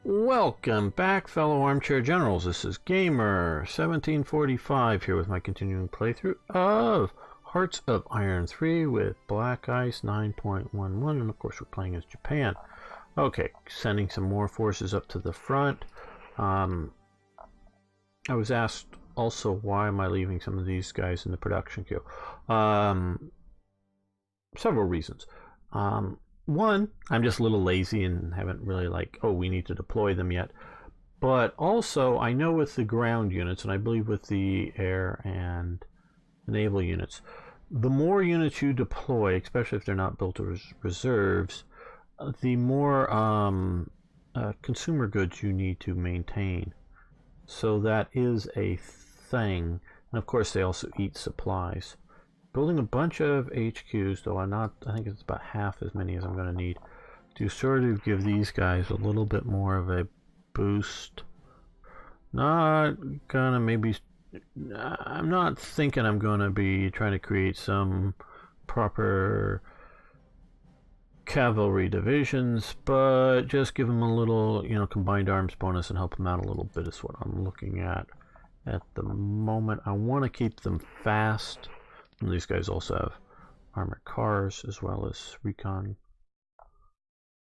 Welcome back, fellow armchair generals. This is Gamer1745 here with my continuing playthrough of Hearts of Iron 3 with Black Ice 9.11, and of course we're playing as Japan. Okay, sending some more forces up to the front. I was asked also, why am I leaving some of these guys in the production queue? Several reasons. One, I'm just a little lazy and haven't really we need to deploy them yet. But also, I know with the ground units, and I believe with the air and the naval units, the more units you deploy, especially if they're not built as reserves, the more consumer goods you need to maintain. So that is a thing. And of course, they also eat supplies. Building a bunch of HQs, though I think it's about half as many as I'm going to need, to sort of give these guys a little bit more of a boost. I'm not thinking I'm going to be trying to create some proper cavalry divisions, but just give them a little, combined arms bonus and help them out a little bit is what I'm looking at the moment. I want to keep them fast. And these guys also have armored cars as well as recon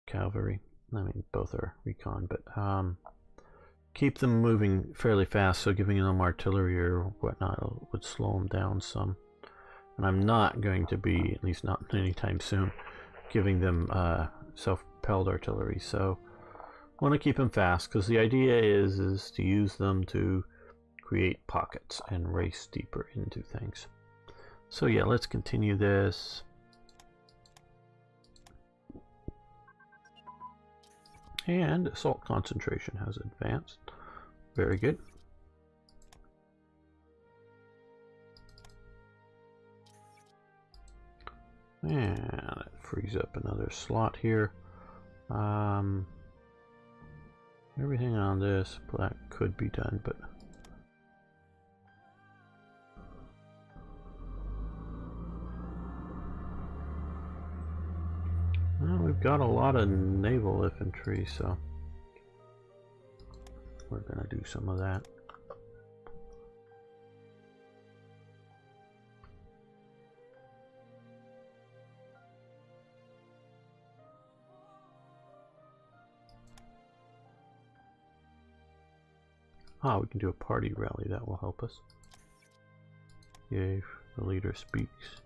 cavalry. I mean, both are recon, but keep them moving fairly fast, so giving them artillery or whatnot would slow them down some. And I'm not going to be, at least not anytime soon, giving them self-propelled artillery. So I want to keep them fast, because the idea is to use them to create pockets and race deeper into things. So yeah, let's continue this. And assault concentration has advanced. Very good. And it frees up another slot here. Everything on this that could be done, but well, we've got a lot of naval infantry, so we're going to do some of that. We can do a party rally. That will help us. Yay, the leader speaks.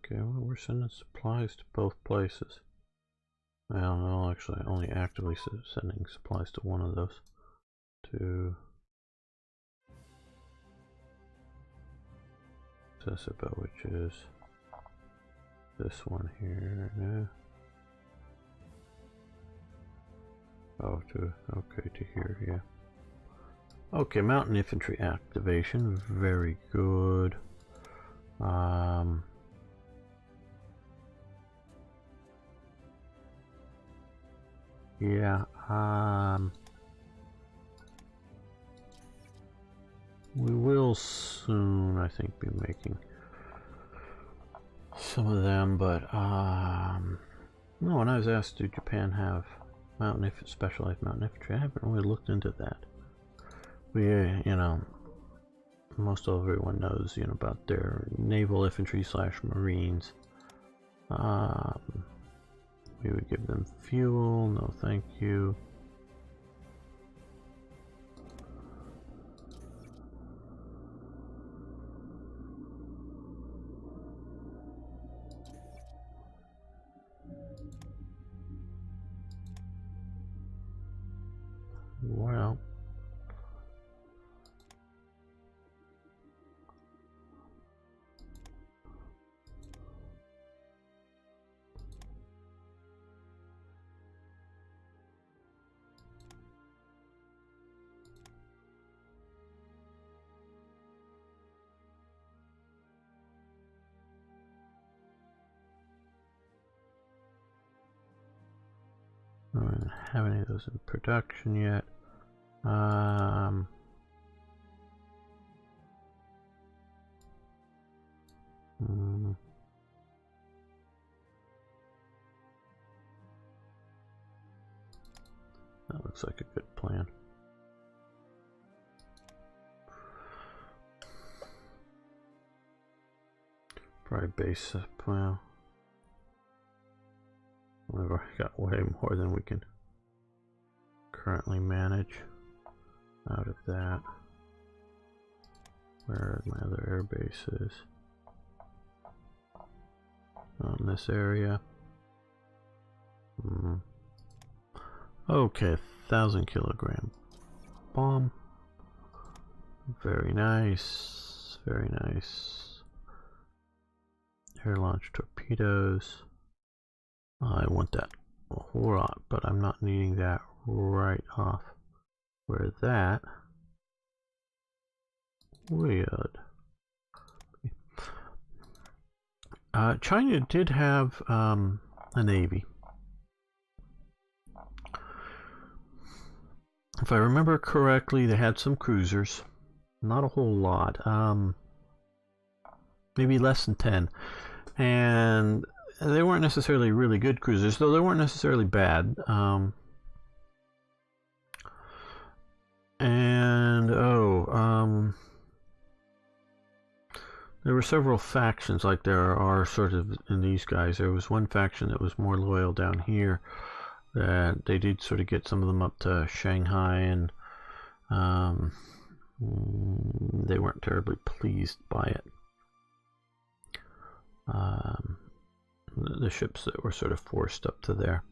Okay, well, we're sending supplies to both places. Well, no, actually, only actively sending supplies to one of those. To Sesaba, which is this one here. Yeah. Okay, to here, yeah. Okay, mountain infantry activation, very good. Yeah, we will soon, I think, be making some of them, but no, when I was asked, did Japan have specialized mountain infantry, I haven't really looked into that. We, most everyone knows, you know, about their naval infantry / marines. We would give them fuel. No, thank you. Well, I don't have any of those in production yet. That looks like a good plan. Probably base up, well, we've already got way more than we can currently manage out of that. Where are my other air bases? Not in this area. Okay, 1,000 kilogram bomb. Very nice, very nice. Air launch torpedoes. I want that a whole lot, but I'm not needing that right off. Where that weird. China did have a navy. If I remember correctly, they had some cruisers. Not a whole lot. Maybe less than 10. And they weren't necessarily really good cruisers, though they weren't necessarily bad. There were several factions, like there are sort of in these guys. There was one faction that was more loyal down here, that they did sort of get some of them up to Shanghai, and they weren't terribly pleased by it. The ships that were sort of forced up to there.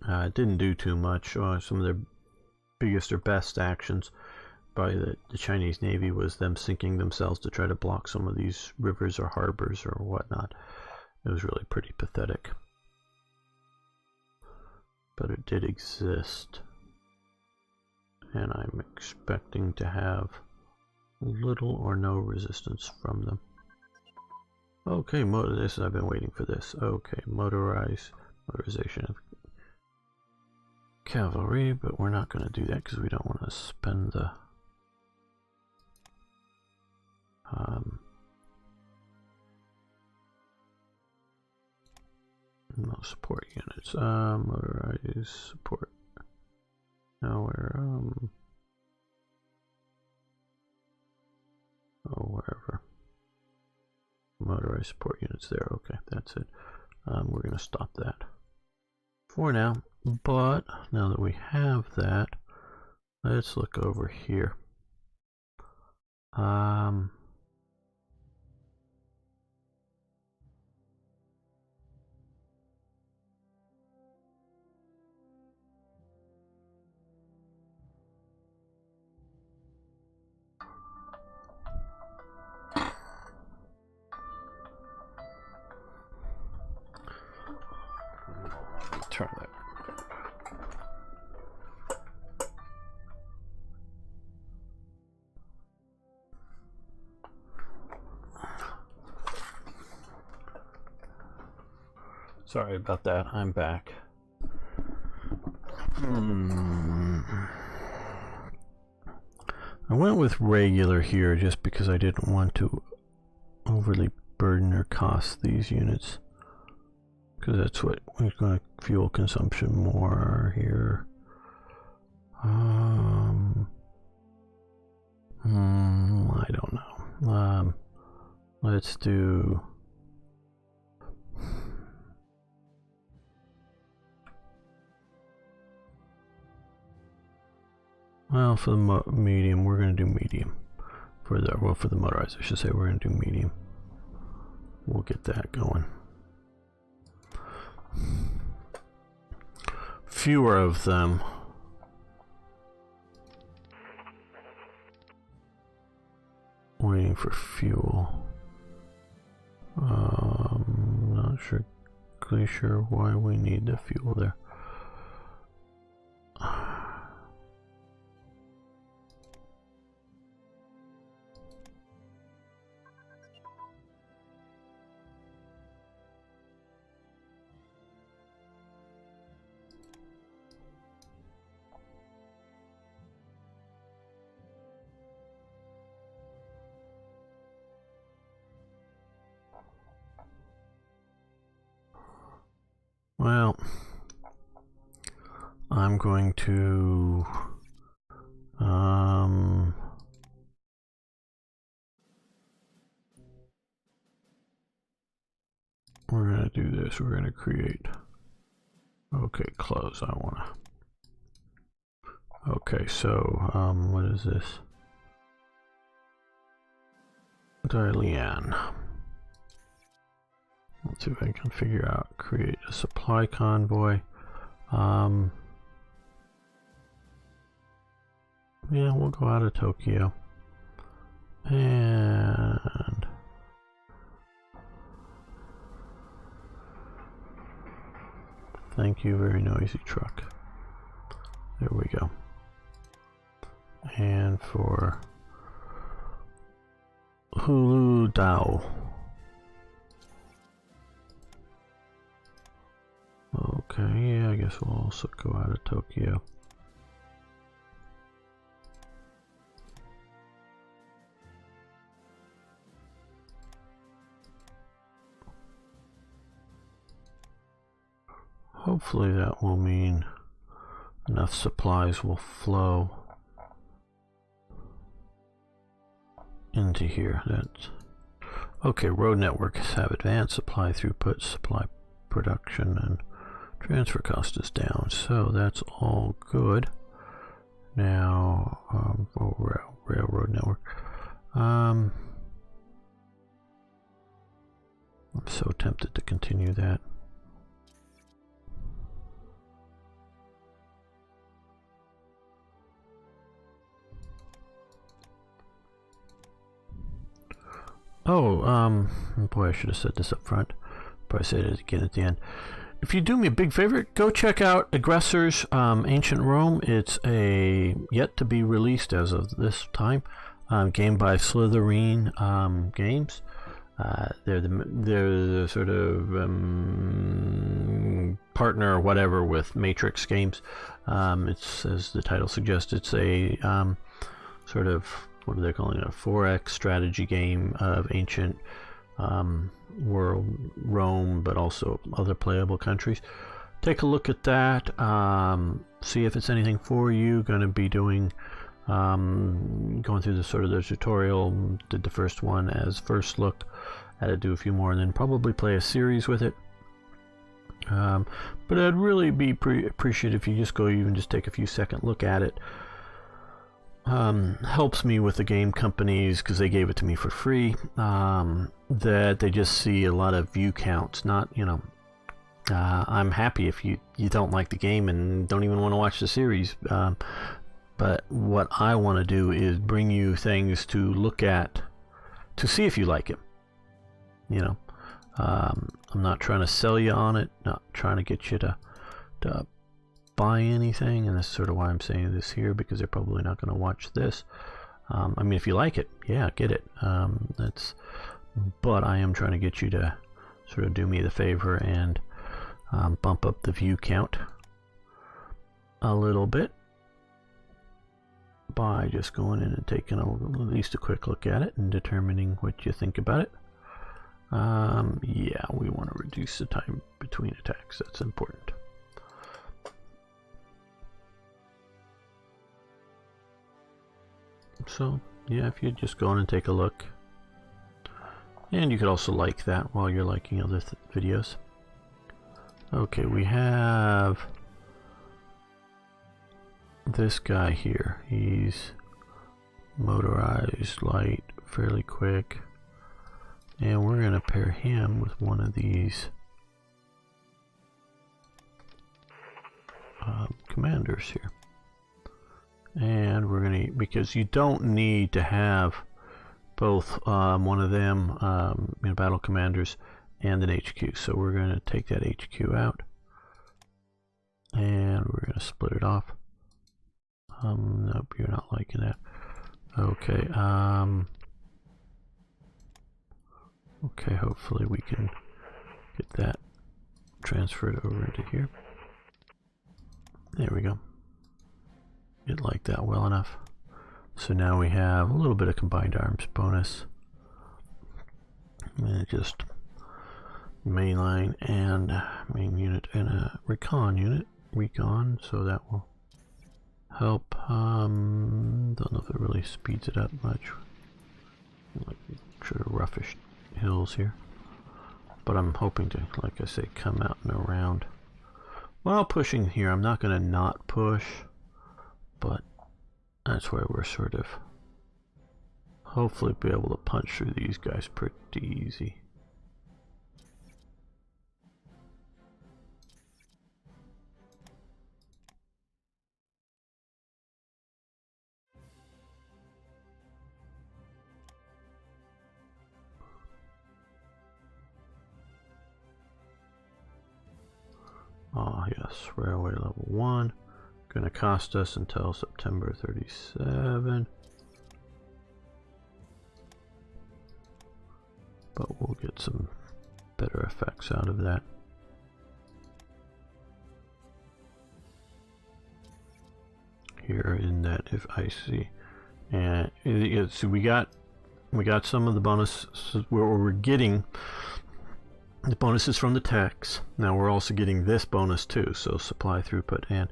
It didn't do too much. Some of their biggest or best actions by the Chinese Navy was them sinking themselves to try to block some of these rivers or harbors or whatnot. It was really pretty pathetic. But it did exist. And I'm expecting to have little or no resistance from them. Okay, I've been waiting for this. Okay, motorization of cavalry, but we're not going to do that because we don't want to spend the no support units. Motorized support. Now we're wherever. Motorized support units there. Okay, that's it. We're going to stop that for now. But now that we have that, let's look over here. Turn that. Sorry about that. I'm back. I went with regular here just because I didn't want to overly burden or cost these units, because that's what is going to fuel consumption more here. I don't know. Let's do... Well, for the medium, we're going to do medium. For the motorized, I should say, we're going to do medium. We'll get that going. Fewer of them. Waiting for fuel. Not really sure why we need the fuel there. Well, I'm going to we're going to do this. We're going to create, okay, close. I want to, okay, so what is this? Diane. Let's see if I can figure out, create a supply convoy. Yeah, we'll go out of Tokyo. And thank you, very noisy truck. There we go. And for Hulu Dao. Okay, yeah, I guess we'll also go out of Tokyo. Hopefully that will mean enough supplies will flow into here. That's okay. Road networks have advanced supply throughput, supply production, and transfer cost is down, so that's all good. Now, railroad network. I'm so tempted to continue that. Oh, boy, I should have said this up front. Probably say it again at the end. If you do me a big favor, go check out Aggressors, Ancient Rome. It's a yet to be released as of this time game by Slytherin Games. They're the sort of partner or whatever with Matrix Games. It's, as the title suggests, it's a sort of, what are they calling it, a 4X strategy game of ancient world, Rome, but also other playable countries. Take a look at that, see if it's anything for you. Going to be doing going through the sort of the tutorial. Did the first one as first look, had to do a few more, and then probably play a series with it. But I'd really be appreciative if you just go even just take a few second look at it. Helps me with the game companies, because they gave it to me for free, that they just see a lot of view counts. Not, you know, I'm happy if you don't like the game and don't even want to watch the series, but what I want to do is bring you things to look at to see if you like it. You know, I'm not trying to sell you on it, not trying to get you to buy anything, and that's sort of why I'm saying this here, because they're probably not going to watch this. I mean, if you like it, yeah, get it. But I am trying to get you to sort of do me the favor and bump up the view count a little bit by just going in and taking at least a quick look at it and determining what you think about it. Yeah, we want to reduce the time between attacks. That's important. So Yeah, if you just go in and take a look. And you could also like that while you're liking other videos. Okay, we have this guy here. He's motorized, light, fairly quick. And we're going to pair him with one of these commanders here. And we're going to, because you don't need to have both one of them battle commanders and an HQ. So we're going to take that HQ out. And we're going to split it off. Nope, you're not liking that. Okay, okay, hopefully we can get that transferred over into here. There we go. It liked that well enough. So now we have a little bit of combined arms bonus. And just mainline and main unit and a recon unit. Recon, so that will help. Don't know if it really speeds it up much. Like sort of roughish hills here. But I'm hoping to, like I say, come out and around. While pushing here, I'm not going to not push, but that's where we're sort of hopefully be able to punch through these guys pretty easy. Oh yes, railway level 1. Gonna cost us until September 37. But we'll get some better effects out of that. Here in that, if I see, and so we got some of the bonuses where we're getting the bonuses from the techs. Now we're also getting this bonus too, so supply throughput and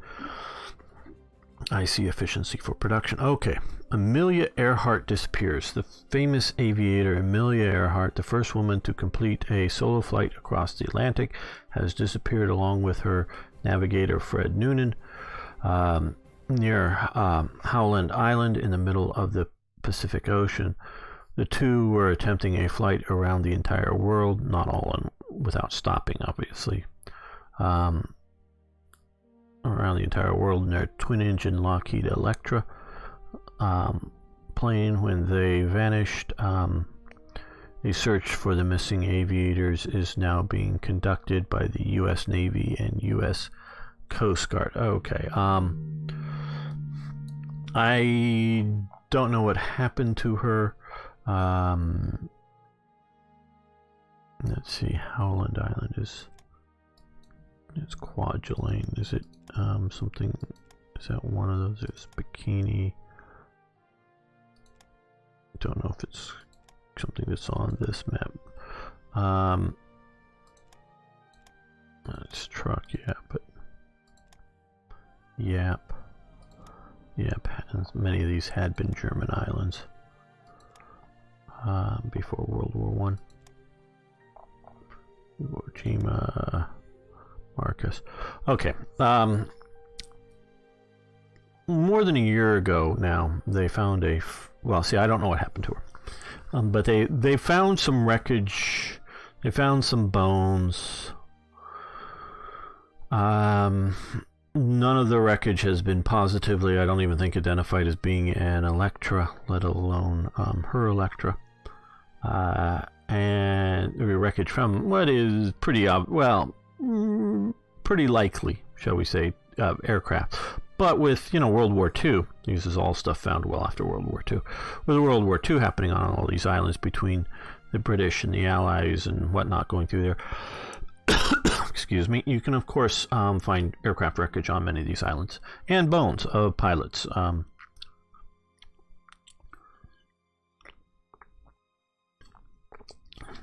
IC efficiency for production. Okay, Amelia Earhart disappears. The famous aviator Amelia Earhart, the first woman to complete a solo flight across the Atlantic, has disappeared along with her navigator Fred Noonan near Howland Island in the middle of the Pacific Ocean. The two were attempting a flight around the entire world, not all without stopping, obviously. Around the entire world in their twin-engine Lockheed Electra plane. When they vanished, a search for the missing aviators is now being conducted by the U.S. Navy and U.S. Coast Guard. Okay. I don't know what happened to her. Let's see, Howland Island it's Kwajalein. Is it something, is that one of those? It's Bikini. Don't know if it's something that's on this map. It's truck, yeah, but Yap. Many of these had been German islands before World War One. Iwo Jima, Marcus. Okay. More than a year ago now, they found well, see, I don't know what happened to her. But they found some wreckage. They found some bones. None of the wreckage has been positively, I don't even think, identified as being an Electra, let alone her Electra. And the wreckage from what is pretty, pretty likely, shall we say, aircraft. But with, World War II, this is all stuff found well after World War II. With World War II happening on all these islands between the British and the Allies and whatnot going through there, excuse me, you can of course find aircraft wreckage on many of these islands and bones of pilots. And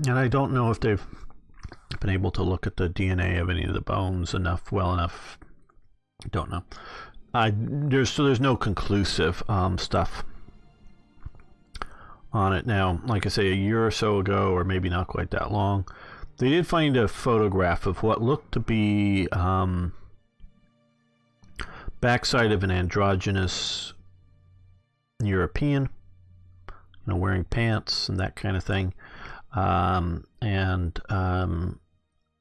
I don't know if they've been able to look at the DNA of any of the bones well enough. Don't know. There's no conclusive stuff on it. Now, like I say, a year or so ago, or maybe not quite that long, they did find a photograph of what looked to be backside of an androgynous European, wearing pants and that kind of thing, and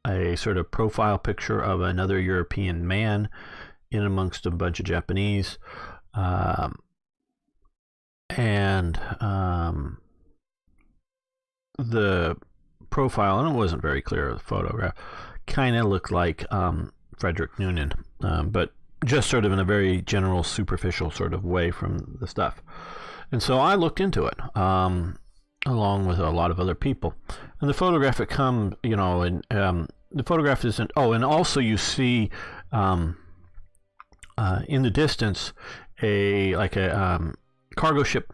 a sort of profile picture of another European man in amongst a bunch of Japanese, and the profile, and it wasn't very clear, the photograph kind of looked like Frederick Noonan, but just sort of in a very general, superficial sort of way from the stuff. And so I looked into it, along with a lot of other people. And the photograph had come, and the photograph isn't, and also you see in the distance a cargo ship,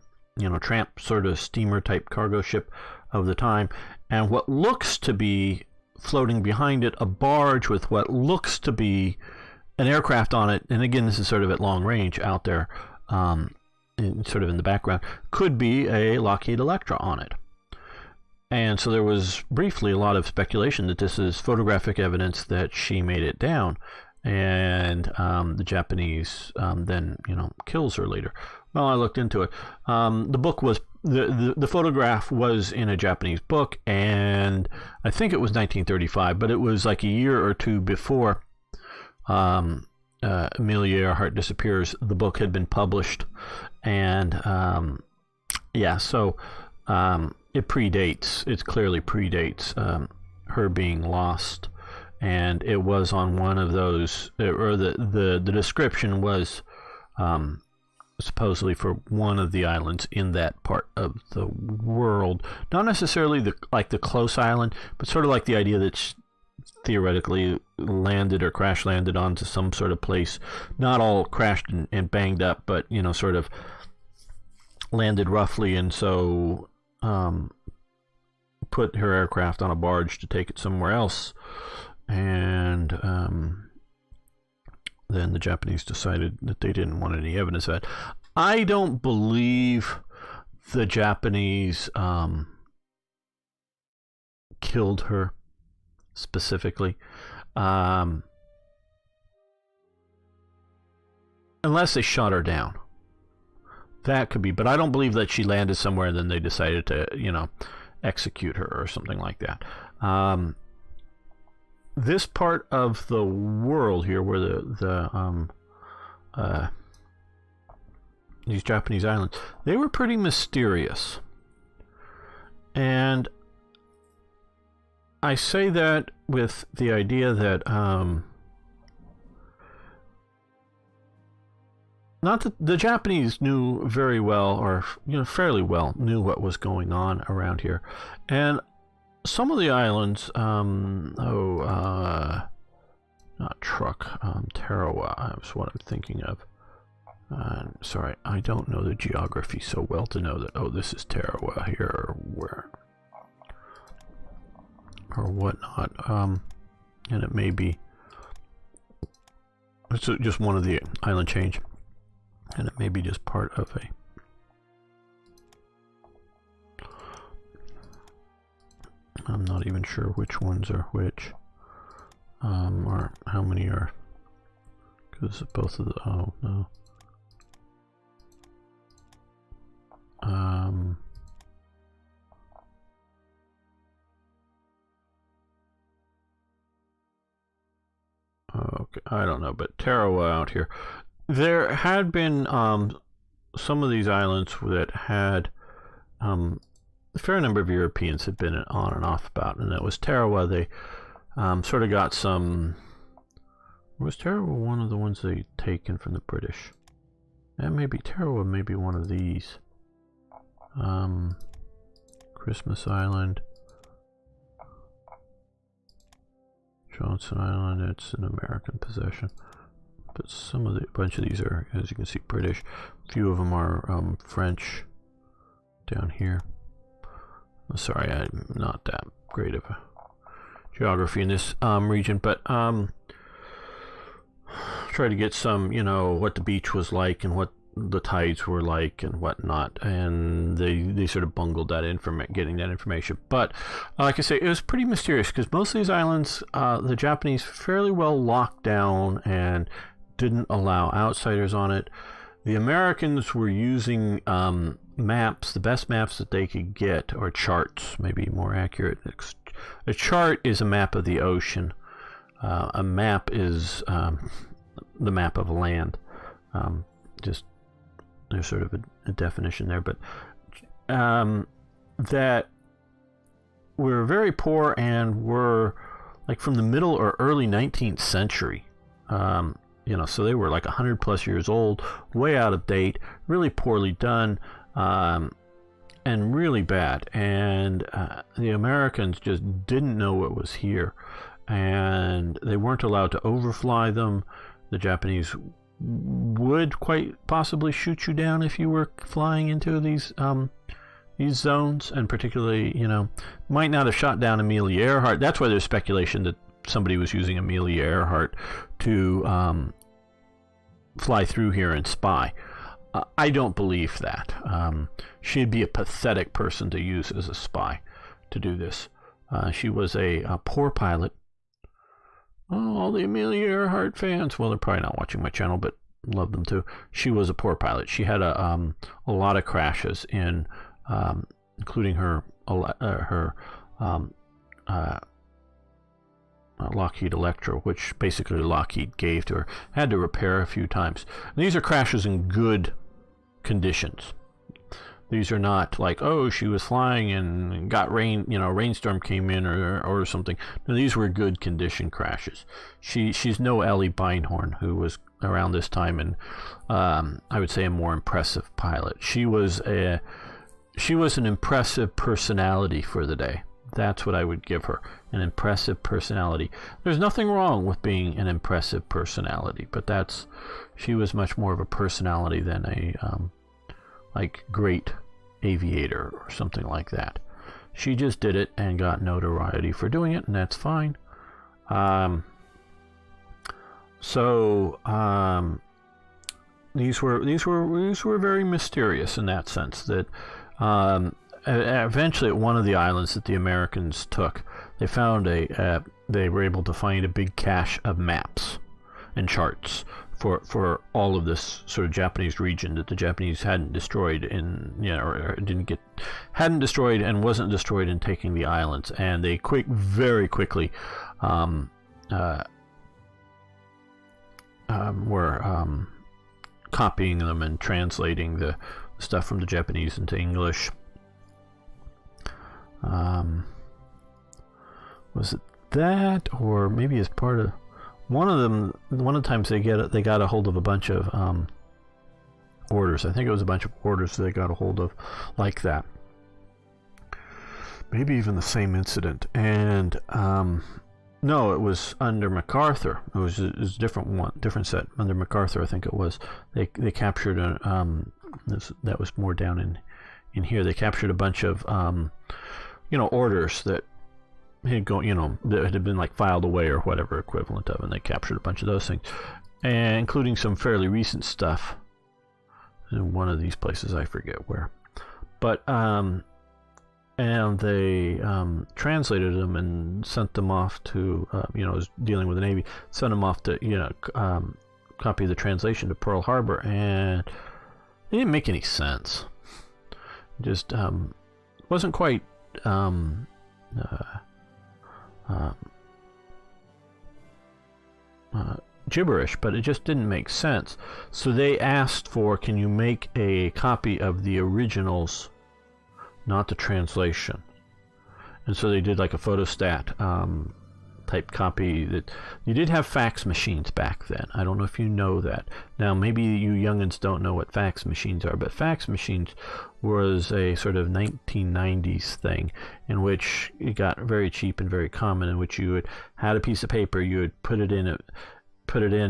tramp sort of steamer type cargo ship of the time, and what looks to be floating behind it a barge with what looks to be an aircraft on it. And again, this is sort of at long range out there, sort of in the background, could be a Lockheed Electra on it. And so there was briefly a lot of speculation that this is photographic evidence that she made it down, and the Japanese then kills her later. Well, I looked into it. The book was the photograph was in a Japanese book, and I think it was 1935, but it was like a year or two before Amelia Earhart disappears. The book had been published, and so it predates. It clearly predates her being lost, and it was on one of those, or the description was supposedly for one of the islands in that part of the world. Not necessarily the close island, but sort of like the idea that theoretically landed or crash landed onto some sort of place, not all crashed and banged up, but sort of landed roughly, and so put her aircraft on a barge to take it somewhere else, and then the Japanese decided that they didn't want any evidence of that. I don't believe the Japanese killed her specifically, unless they shot her down. That could be, but I don't believe that she landed somewhere and then they decided to, execute her or something like that. This part of the world here, where these Japanese islands, they were pretty mysterious, and I say that with the idea that not that the Japanese knew very well, or fairly well knew what was going on around here, and some of the islands, not Truk, Tarawa is what I'm thinking of. Sorry, I don't know the geography so well to know that, this is Tarawa here, or where, or whatnot. And it may be, it's just one of the island chains, and it may be just part of a, I'm not even sure which ones are which, or how many are, because both of the, no. Okay, I don't know, but Tarawa out here, there had been some of these islands that had a fair number of Europeans had been on and off about, and it was Tarawa. They sort of got some. Was Tarawa one of the ones they taken from the British? That may be Tarawa. Maybe one of these. Christmas Island, Johnson Island. It's an American possession, but a bunch of these are, as you can see, British. A few of them are French. Down here. Sorry, I'm not that great of a geography in this region, but try to get some, what the beach was like and what the tides were like and whatnot, and they sort of bungled that getting that information. But like I say, it was pretty mysterious because most of these islands, the Japanese fairly well locked down and didn't allow outsiders on it. The Americans were using maps, the best maps that they could get, or charts, maybe more accurate. A chart is a map of the ocean. A map is the map of land. Just there's sort of a definition there, but that we're very poor and were like from the middle or early 19th century. So they were like 100 plus years old, way out of date, really poorly done, and really bad. And the Americans just didn't know what was here, and they weren't allowed to overfly them. The Japanese would quite possibly shoot you down if you were flying into these zones, and particularly, might not have shot down Amelia Earhart. That's why there's speculation that somebody was using Amelia Earhart to fly through here and spy. I don't believe that. She'd be a pathetic person to use as a spy to do this. She was a poor pilot. Oh, all the Amelia Earhart fans. Well, they're probably not watching my channel, but love them too. She was a poor pilot. She had a lot of crashes in, including her Lockheed Electra, which basically Lockheed gave to her. Had to repair a few times. And these are crashes in good conditions. These are not like, oh, she was flying and got rain, rainstorm came in or something. No, these were good condition crashes. She's no Ellie Beinhorn, who was around this time and I would say a more impressive pilot. She was an impressive personality for the day. That's what I would give her, an impressive personality. There's nothing wrong with being an impressive personality, but she was much more of a personality than a great aviator or something like that. She just did it and got notoriety for doing it, and that's fine. These were very mysterious in that sense. That eventually, at one of the islands that the Americans took, they found they were able to find a big cache of maps and charts for all of this sort of Japanese region that the Japanese hadn't destroyed hadn't destroyed and wasn't destroyed in taking the islands. And they very quickly were copying them and translating the stuff from the Japanese into English. Was it that, or maybe as part of one of the times they got a hold of a bunch of orders. I think it was a bunch of orders they got a hold of like that. Maybe even the same incident. And no, it was under MacArthur. It was a different set under MacArthur. I think it was. They captured that was more down in here. They captured a bunch of orders that that had been like filed away or whatever equivalent of, and they captured a bunch of those things, and including some fairly recent stuff in one of these places, I forget where, but and they translated them and sent them off to was dealing with the Navy, sent them off to copy the translation to Pearl Harbor, and it didn't make any sense. Just wasn't quite gibberish, but it just didn't make sense. So they asked for, can you make a copy of the originals, not the translation? And so they did like a photostat type copy. That you did have fax machines back then. I don't know if you know that. Now maybe you youngins don't know what fax machines are, but fax machines was a sort of 1990s thing in which it got very cheap and very common, in which you had a piece of paper, you would put it in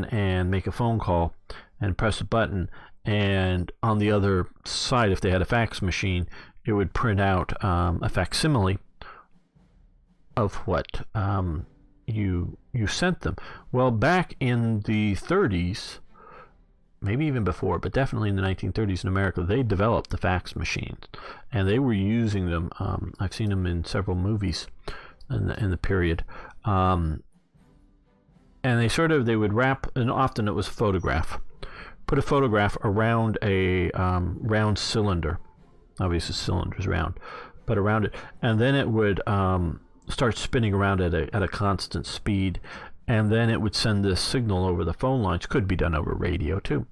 and make a phone call and press a button, and on the other side, if they had a fax machine, it would print out a facsimile of what you sent them. Well, back in the 30s, maybe even before, but definitely in the 1930s in America, they developed the fax machines, and they were using them. I've seen them in several movies in the period. And they would wrap, and often it was a photograph. Put a photograph around a round cylinder. Obviously, the cylinder's round, but around it, and then it would start spinning around at a constant speed, and then it would send this signal over the phone lines. Could be done over radio too.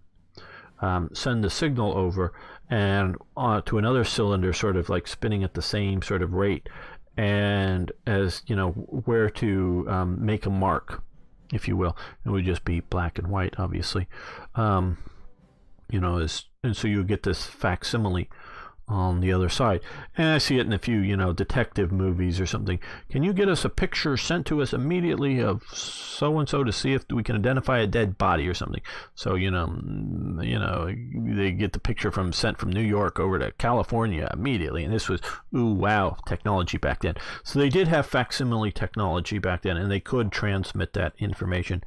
Send the signal over and to another cylinder, sort of like spinning at the same sort of rate, and as you know, where to make a mark, if you will. It would just be black and white, obviously. And so you get this facsimile on the other side. And I see it in a few, detective movies or something. Can you get us a picture sent to us immediately of so-and-so to see if we can identify a dead body or something? So, they get the picture sent from New York over to California immediately. And this was, ooh, wow, technology back then. So they did have facsimile technology back then, and they could transmit that information.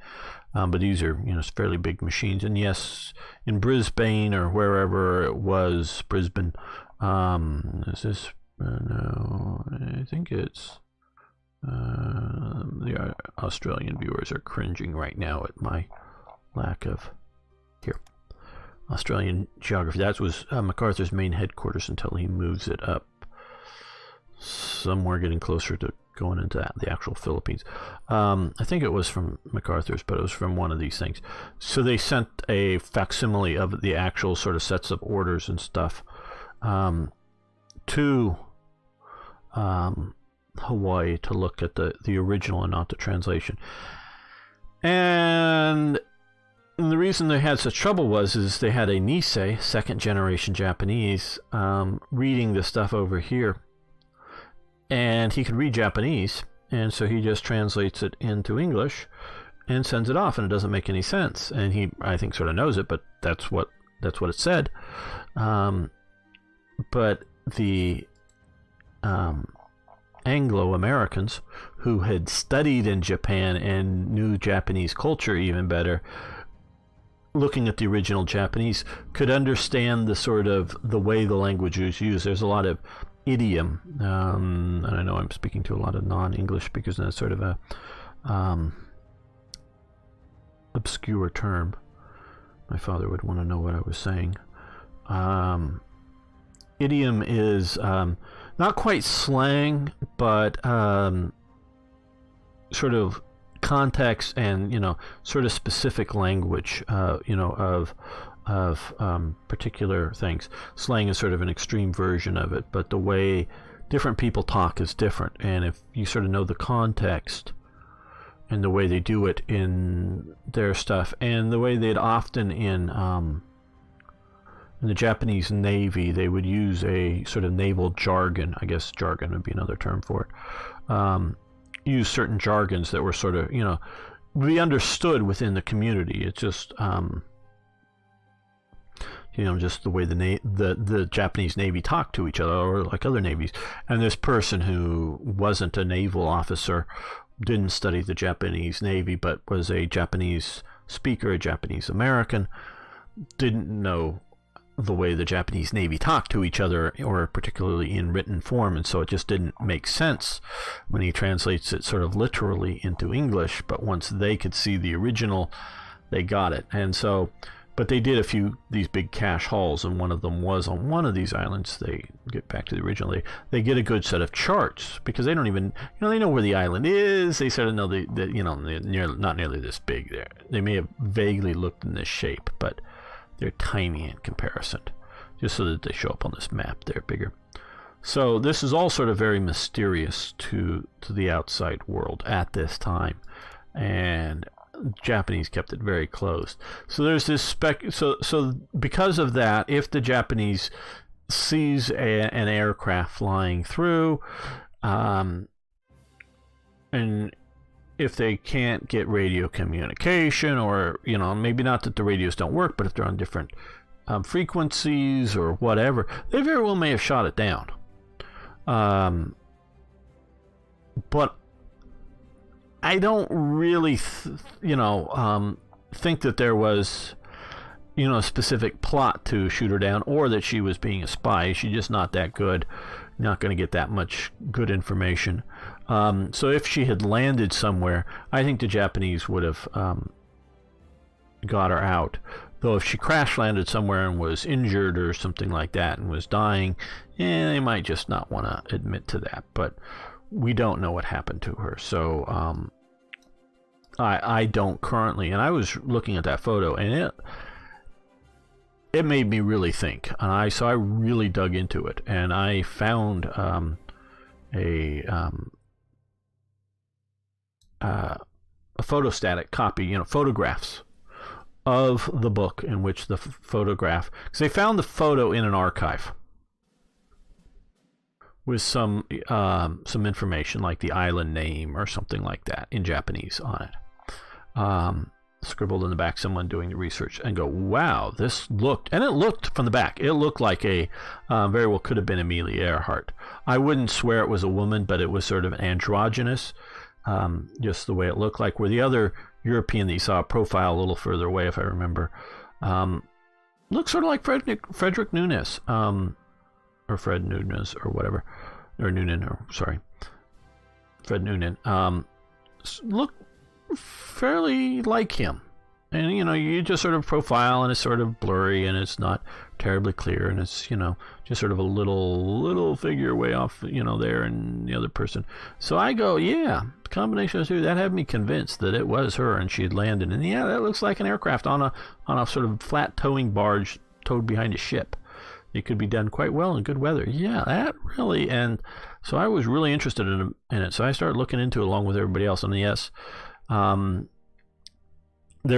But these are, fairly big machines. And yes, in Brisbane or wherever it was, Brisbane, is this, no, I think it's, the Australian viewers are cringing right now at my lack of, here, Australian geography. That was MacArthur's main headquarters until he moves it up somewhere getting closer to going into the actual Philippines. I think it was from MacArthur's, but it was from one of these things. So they sent a facsimile of the actual sort of sets of orders and stuff to Hawaii to look at the original and not the translation. And the reason they had such trouble is they had a Nisei, second generation Japanese, reading the stuff over here. And he could read Japanese, and so he just translates it into English and sends it off, and it doesn't make any sense. And he, I think, sort of knows it, but that's what it said. But the Anglo-Americans who had studied in Japan and knew Japanese culture even better, looking at the original Japanese, could understand the way the language was used. There's a lot of idiom, and I know I'm speaking to a lot of non-English speakers, and that's sort of a obscure term. My father would want to know what I was saying. Idiom is not quite slang, but sort of context and sort of specific language, of particular things. Slang is sort of an extreme version of it, but the way different people talk is different. And if you sort of know the context and the way they do it in their stuff, and the way they'd often in the Japanese Navy, they would use a sort of naval jargon. I guess jargon would be another term for it. Use certain jargons that were sort of, be understood within the community. It's just just the way the Japanese Navy talked to each other, or like other navies. And this person who wasn't a naval officer, didn't study the Japanese Navy, but was a Japanese speaker, a Japanese American, didn't know the way the Japanese Navy talked to each other, or particularly in written form, and so it just didn't make sense when he translates it sort of literally into English. But once they could see the original, they got it. And so, but they did a few these big cache hauls, and one of them was on one of these islands. They get back to the original. They get a good set of charts, because they don't even, they know where the island is. They sort of know they're not nearly this big there. They may have vaguely looked in this shape, but they're tiny in comparison. Just so that they show up on this map, they're bigger. So this is all sort of very mysterious to the outside world at this time, and Japanese kept it very close. So there's this so because of that, if the Japanese sees an aircraft flying through, and if they can't get radio communication, or maybe not that the radios don't work, but if they're on different frequencies or whatever, they very well may have shot it down. But I don't really think that there was a specific plot to shoot her down, or that she was being a spy. She's just not that good. Not going to get that much good information. So if she had landed somewhere, I think the Japanese would have got her out. Though if she crash landed somewhere and was injured or something like that and was dying, they might just not want to admit to that. But we don't know what happened to her. So I don't currently. And I was looking at that photo, and it made me really think. And so I really dug into it, and I found a photostatic copy, photographs of the book in which the photograph, because they found the photo in an archive with some information like the island name or something like that in Japanese on it. Scribbled in the back, someone doing the research, and go, wow, this looked, and it looked from the back, it looked like a very well could have been Amelia Earhart. I wouldn't swear it was a woman, but it was sort of androgynous, just the way it looked like. Where the other European that you saw a profile a little further away, if I remember, looks sort of like Frederick Nunes, or Fred Nunes, or whatever, or Noonan, or sorry, Fred Noonan, look fairly like him. And you just sort of profile, and it's sort of blurry, and it's not terribly clear, and it's just sort of a little figure way off there, and the other person. So I go, yeah, the combination of the two, that had me convinced that it was her, and she had landed. And yeah, that looks like an aircraft on a sort of flat towing barge towed behind a ship. It could be done quite well in good weather. Yeah, that really. And so I was really interested in it. So I started looking into it along with everybody else. And yes, there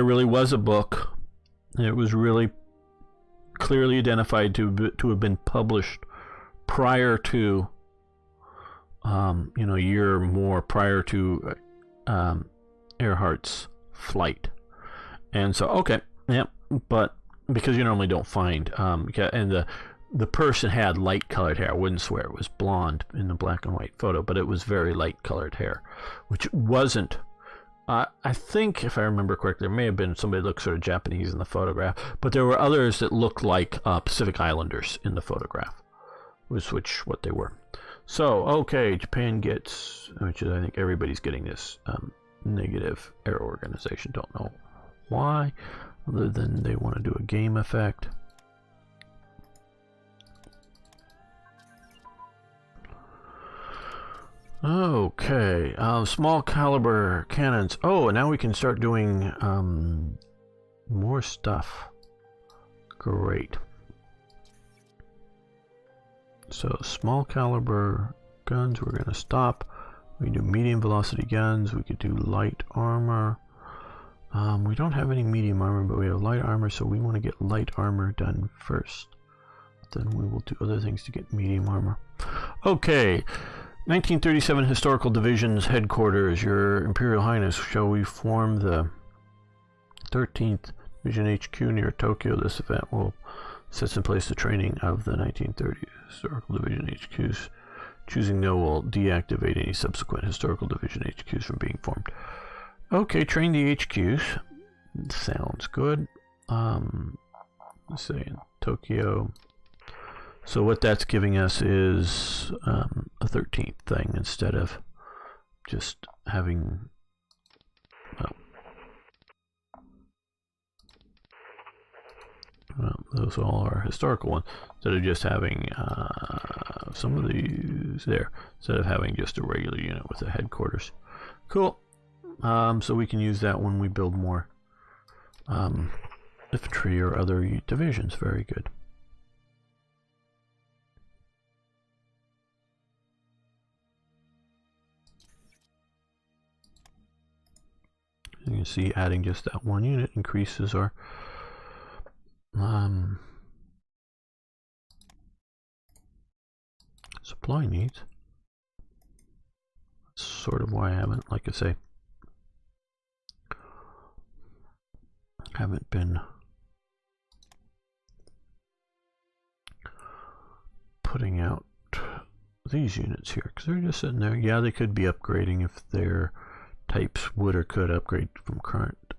really was a book. It was really clearly identified to have been published prior to, a year or more prior to Earhart's flight. And so, okay, yeah, but because you normally don't find, and the person had light-colored hair. I wouldn't swear it was blonde in the black and white photo, but it was very light-colored hair, which wasn't. I think, if I remember correctly, there may have been somebody that looked sort of Japanese in the photograph, but there were others that looked like Pacific Islanders in the photograph, was what they were. So, okay, Japan gets, which is, I think everybody's getting this, negative air organization. Don't know why, other than they want to do a game effect. Okay, small caliber cannons. Oh, and now we can start doing more stuff. Great. So small caliber guns, we're going to stop. We can do medium velocity guns. We could do light armor. We don't have any medium armor, but we have light armor, so we want to get light armor done first. Then we will do other things to get medium armor. Okay. 1937 Historical Division's headquarters. Your Imperial Highness, shall we form the 13th Division HQ near Tokyo? This event will set in place the training of the 1930 Historical Division HQs. Choosing no will deactivate any subsequent Historical Division HQs from being formed. Okay, train the HQs. Sounds good. Let's say in Tokyo. So what that's giving us is a 13th thing instead of just having, well, those all are historical ones. Instead of just having some of these there, instead of having just a regular unit with a headquarters. Cool. So we can use that when we build more infantry or other divisions. Very good. You can see adding just that one unit increases our supply needs. That's sort of why I haven't, like I say, haven't been putting out these units here, because they're just sitting there. Yeah, they could be upgrading if their types would or could upgrade from current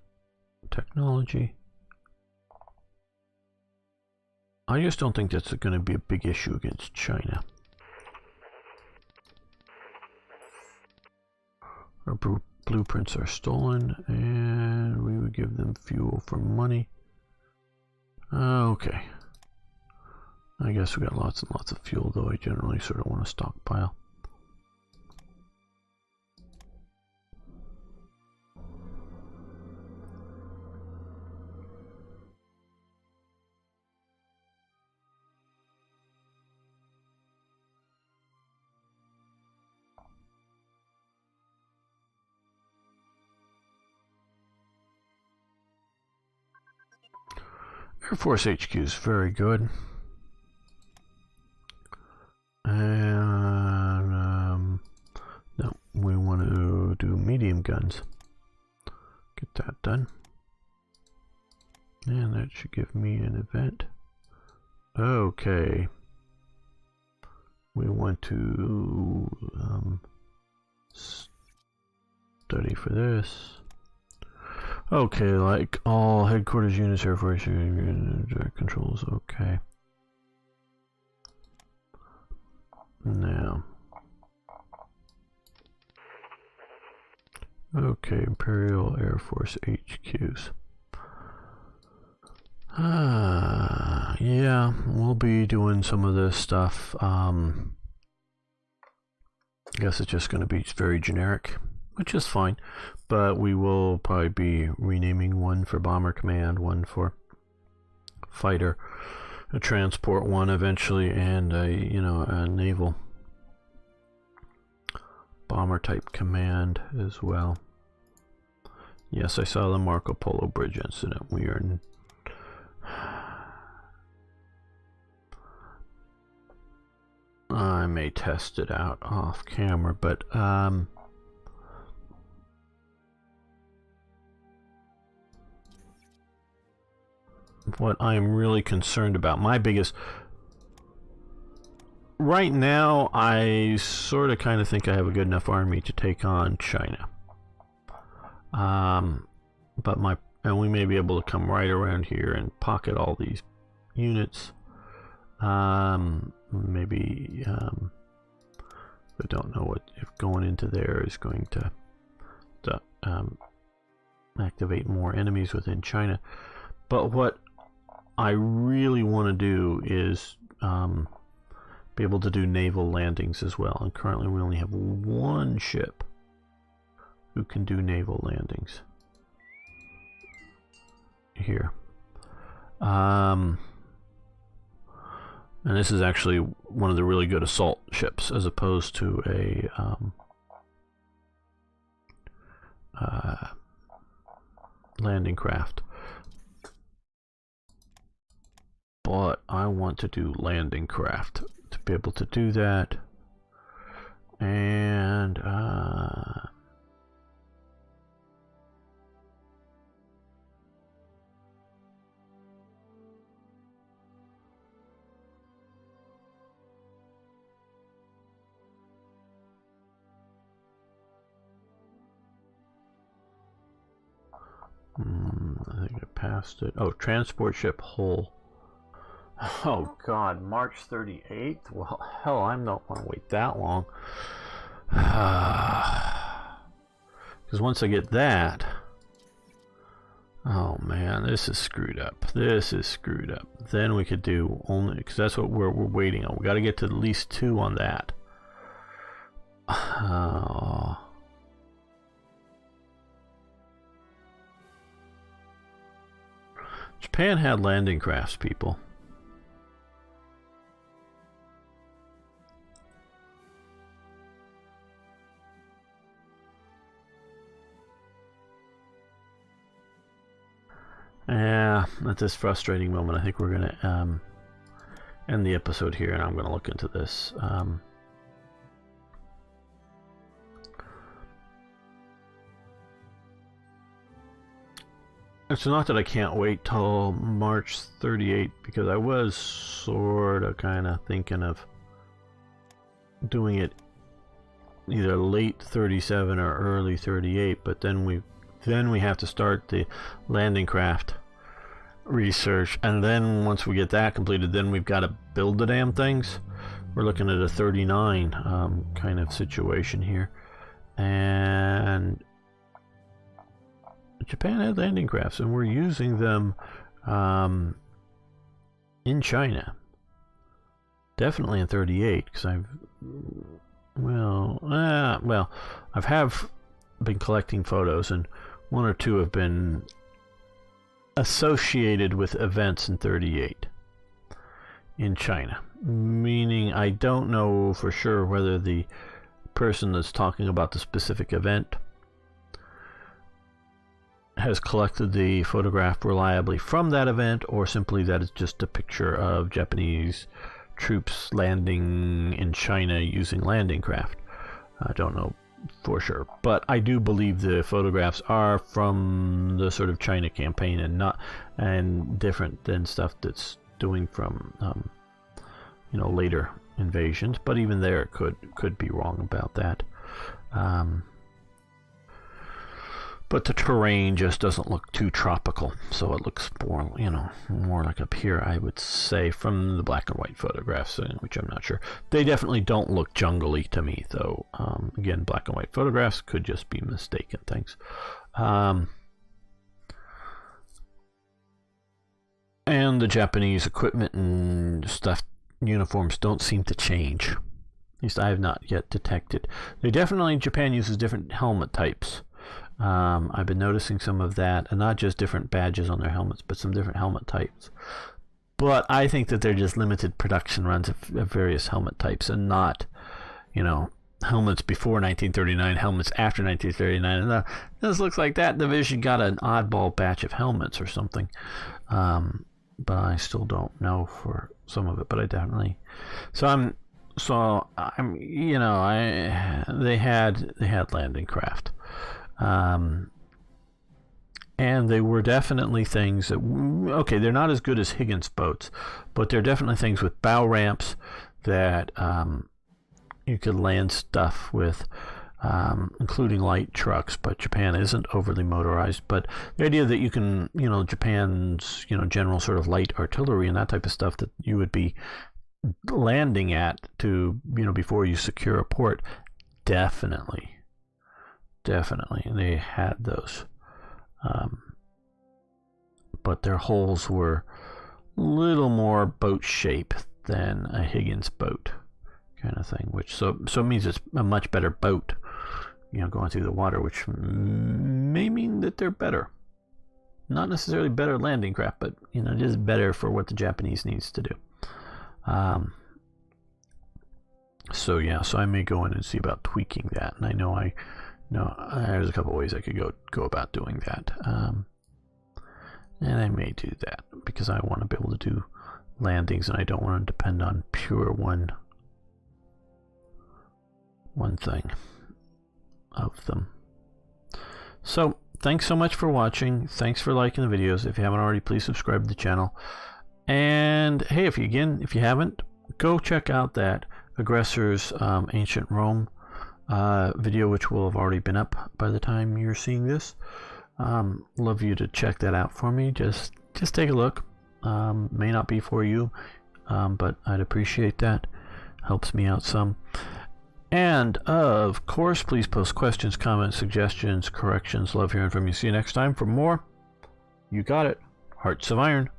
technology. I just don't think that's going to be a big issue against China. Our blueprints are stolen, and we would give them fuel for money. Okay. I guess we got lots and lots of fuel, though I generally sort of want to stockpile. Air Force HQ is very good. And no, we want to do medium guns. Get that done. And that should give me an event. Okay. We want to study for this. Okay, like all headquarters units, Air Force direct controls, okay. Now. Okay, Imperial Air Force HQs. Yeah, we'll be doing some of this stuff. I guess it's just going to be very generic, which is fine. But we will probably be renaming one for Bomber Command, one for Fighter, a Transport one eventually, and a Naval Bomber type command as well. Yes, I saw the Marco Polo Bridge incident. We are I may test it out off camera, but what I'm really concerned about, my biggest right now, I sort of kind of think I have a good enough army to take on China. But we may be able to come right around here and pocket all these units. Maybe I don't know what if going into there is going to activate more enemies within China. But what I really want to do is be able to do naval landings as well. And currently we only have one ship who can do naval landings here. And this is actually one of the really good assault ships as opposed to a landing craft. But I want to do landing craft to be able to do that. And I think I passed it. Oh, transport ship hull. Oh God, March 38th? Well, hell, I don't want to wait that long. Because once I get that, oh man, this is screwed up. This is screwed up. Then we could do only, because that's what we're waiting on. We got to get to at least 2 on that. Japan had landing crafts, people. Yeah, at this frustrating moment, I think we're going to end the episode here, and I'm going to look into this. It's not that I can't wait till March 38th, because I was sort of kind of thinking of doing it either late 37 or early 38, but then we have to start the landing craft research, and then once we get that completed, then we've got to build the damn things. We're looking at a 39 kind of situation here. And Japan had landing crafts, and we're using them in China. Definitely in 38, because I've been collecting photos, and one or two have been associated with events in 38 in China. Meaning I don't know for sure whether the person that's talking about the specific event has collected the photograph reliably from that event, or simply that it's just a picture of Japanese troops landing in China using landing craft. I don't know for sure, but I do believe the photographs are from the sort of China campaign, and different than stuff that's doing from later invasions. But even there, it could be wrong about that. But the terrain just doesn't look too tropical, so it looks more like up here, I would say, from the black and white photographs, which I'm not sure. They definitely don't look jungly to me, though. Again, black and white photographs could just be mistaken things. And the Japanese equipment and stuff, uniforms, don't seem to change. At least I have not yet detected. Japan uses different helmet types. I've been noticing some of that, and not just different badges on their helmets, but some different helmet types. But I think that they're just limited production runs of various helmet types, and not, helmets before 1939, helmets after 1939. And this looks like that division got an oddball batch of helmets or something. But I still don't know for some of it. But I definitely. They had landing craft. And they were definitely things that, they're not as good as Higgins boats, but they're definitely things with bow ramps that you could land stuff with, including light trucks. But Japan isn't overly motorized. But the idea that you can, Japan's, general sort of light artillery and that type of stuff that you would be landing at to, before you secure a port, definitely they had those, but their hulls were a little more boat shape than a Higgins boat kind of thing, which so it means it's a much better boat, going through the water, which may mean that they're better, not necessarily better landing craft, but just better for what the Japanese needs to do. So I may go in and see about tweaking that, and I know there's a couple ways I could go about doing that, and I may do that because I want to be able to do landings, and I don't want to depend on pure one thing of them. So thanks so much for watching. Thanks for liking the videos. If you haven't already, please subscribe to the channel. And hey, if you haven't, go check out that Aggressors Ancient Rome video, which will have already been up by the time you're seeing this. Love you to check that out for me. Just take a look. May not be for you, but I'd appreciate that. Helps me out some. And of course, please post questions, comments, suggestions, corrections. Love hearing from you. See you next time for more. You got it. Hearts of Iron.